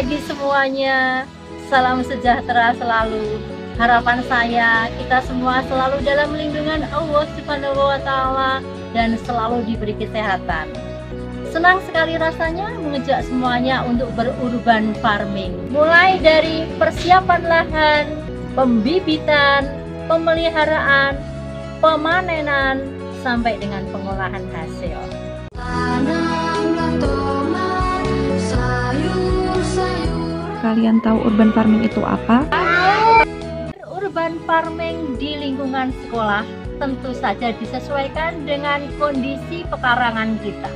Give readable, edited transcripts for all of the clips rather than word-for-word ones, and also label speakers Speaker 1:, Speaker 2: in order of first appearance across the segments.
Speaker 1: pagi semuanya. Salam sejahtera selalu. Harapan saya kita semua selalu dalam lindungan Allah Subhanahu wa Ta'ala dan selalu diberi kesehatan. Senang sekali rasanya mengajak semuanya untuk berurban farming. Mulai dari persiapan lahan, pembibitan, pemeliharaan, pemanenan, sampai dengan pengolahan hasil.
Speaker 2: Kalian tahu urban farming itu apa?
Speaker 1: Urban farming di lingkungan sekolah tentu saja disesuaikan dengan kondisi pekarangan kita.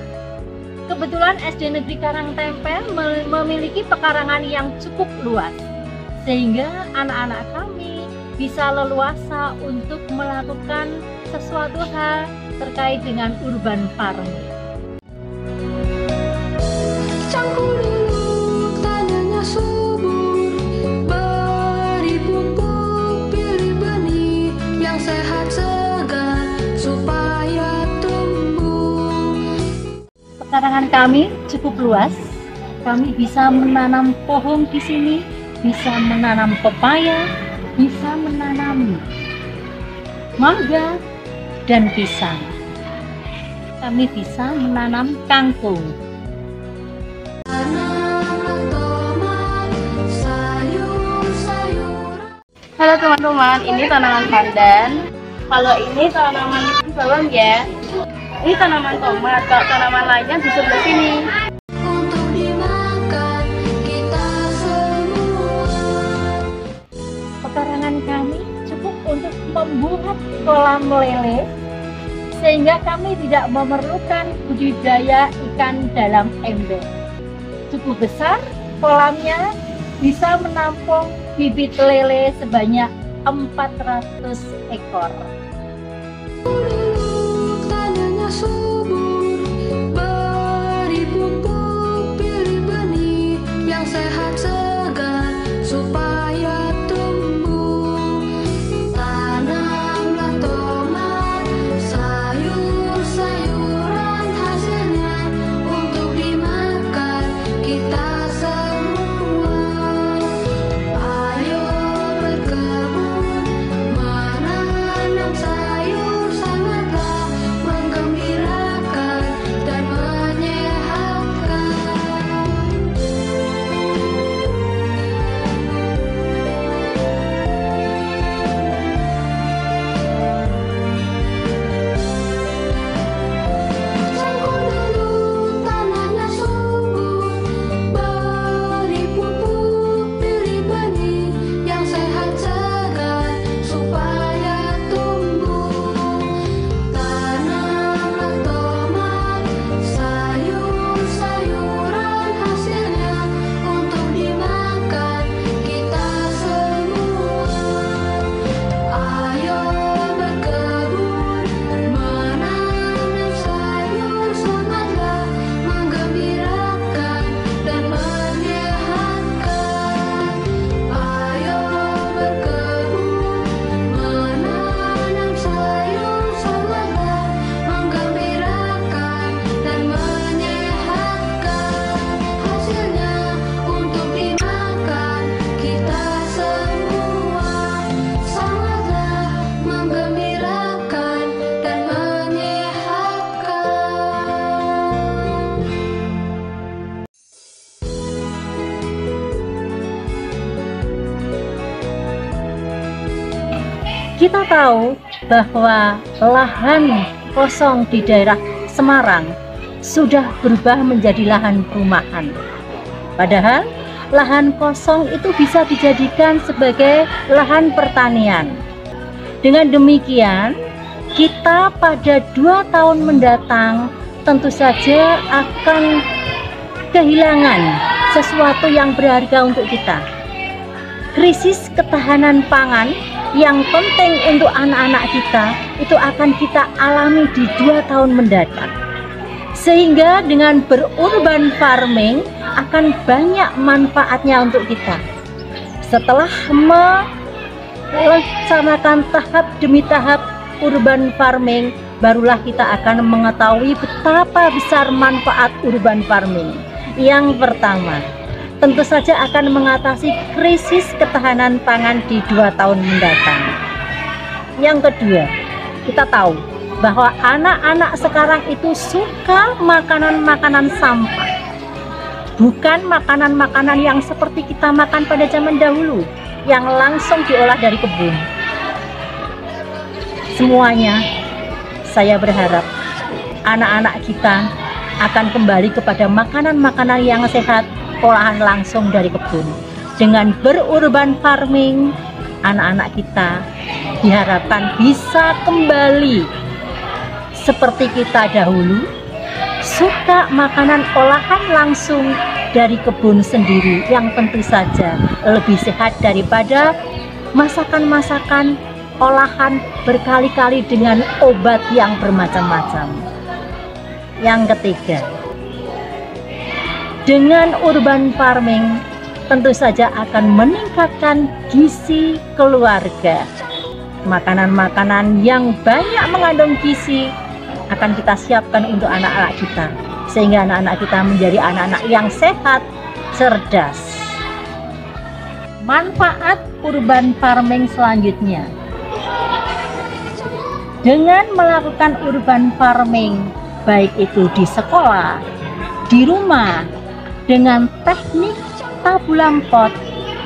Speaker 1: Kebetulan SD Negeri Karangtempel memiliki pekarangan yang cukup luas, sehingga anak-anak kami bisa leluasa untuk melakukan sesuatu hal terkait dengan urban farming. Pekarangan kami cukup luas. Kami bisa menanam pohon di sini, bisa menanam pepaya, bisa menanam mangga dan pisang. Kami bisa menanam kangkung.
Speaker 3: Halo teman-teman, ini tanaman pandan. Kalau ini tanaman bawang ya. Ini tanaman tomat, kalau tanaman lainnya di sebelah sini.
Speaker 4: Untuk dimakan kita semua.
Speaker 1: Pekarangan kami cukup untuk membuat kolam lele, sehingga kami tidak memerlukan budidaya ikan dalam ember. Cukup besar kolamnya, bisa menampung bibit lele sebanyak 400 ekor.
Speaker 4: Subur, beri pupuk, pilih benih yang sehat segar supaya tumbuh. Tanamlah tomat, sayur-sayuran hasilnya untuk dimakan kita semua. Ayo berkebun, menanam sayur sangatlah menggembirakan dan menyehatkan. Cangkul dulu tanahnya subur, beri pupuk, pilih benih yang sehat segar supaya tumbuh. Tanamlah tomat, sayur-sayuran hasilnya untuk dimakan kita semua. Ayo berkebun, menanam sayur sangatlah menggembirakan dan menyehatkan. Ayo berkebun, menanam sayur sangatlah menggembirakan dan menyehatkan. Hasilnya untuk dimakan kita semua sangatlah menggembirakan dan menyehatkan.
Speaker 1: Kita tahu bahwa lahan kosong di daerah Semarang sudah berubah menjadi lahan perumahan. Padahal lahan kosong itu bisa dijadikan sebagai lahan pertanian. Dengan demikian, kita pada 2 tahun mendatang tentu saja akan kehilangan sesuatu yang berharga untuk kita. Krisis ketahanan pangan yang penting untuk anak-anak kita itu akan kita alami di 2 tahun mendatang. Sehingga dengan berurban farming akan banyak manfaatnya untuk kita. Setelah melaksanakan tahap demi tahap urban farming, barulah kita akan mengetahui betapa besar manfaat urban farming. Yang pertama, tentu saja akan mengatasi krisis ketahanan pangan di 2 tahun mendatang. Yang kedua, kita tahu bahwa anak-anak sekarang itu suka makanan-makanan sampah, bukan makanan-makanan yang seperti kita makan pada zaman dahulu yang langsung diolah dari kebun. Semuanya, saya berharap anak-anak kita akan kembali kepada makanan-makanan yang sehat, olahan langsung dari kebun. Dengan berurban farming, anak-anak kita diharapkan bisa kembali seperti kita dahulu, suka makanan olahan langsung dari kebun sendiri, yang tentu saja lebih sehat daripada masakan-masakan olahan berkali-kali dengan obat yang bermacam-macam. Yang ketiga, dengan urban farming tentu saja akan meningkatkan gizi keluarga. Makanan-makanan yang banyak mengandung gizi akan kita siapkan untuk anak-anak kita, sehingga anak-anak kita menjadi anak-anak yang sehat, cerdas. Manfaat urban farming selanjutnya, dengan melakukan urban farming, baik itu di sekolah, di rumah, dengan teknik tabulam pot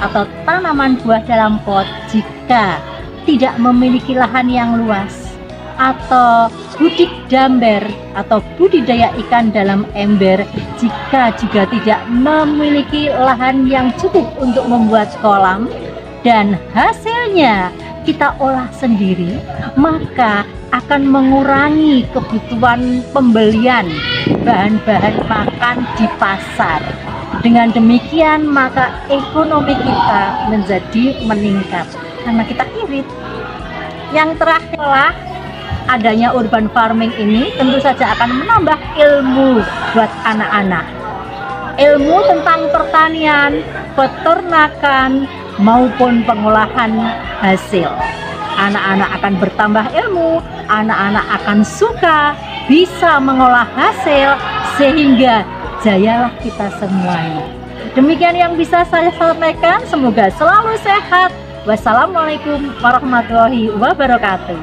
Speaker 1: atau tanaman buah dalam pot jika tidak memiliki lahan yang luas, atau budik damber atau budidaya ikan dalam ember jika juga tidak memiliki lahan yang cukup untuk membuat kolam, dan hasilnya kita olah sendiri, maka akan mengurangi kebutuhan pembelian bahan-bahan makan di pasar. Dengan demikian maka ekonomi kita menjadi meningkat karena kita irit. Yang terakhirlah, adanya urban farming ini tentu saja akan menambah ilmu buat anak-anak. Ilmu tentang pertanian, peternakan, maupun pengolahan hasil. Anak-anak akan bertambah ilmu, anak-anak akan suka bisa mengolah hasil, sehingga jayalah kita semuanya. Demikian yang bisa saya sampaikan, semoga selalu sehat. Wassalamualaikum warahmatullahi wabarakatuh.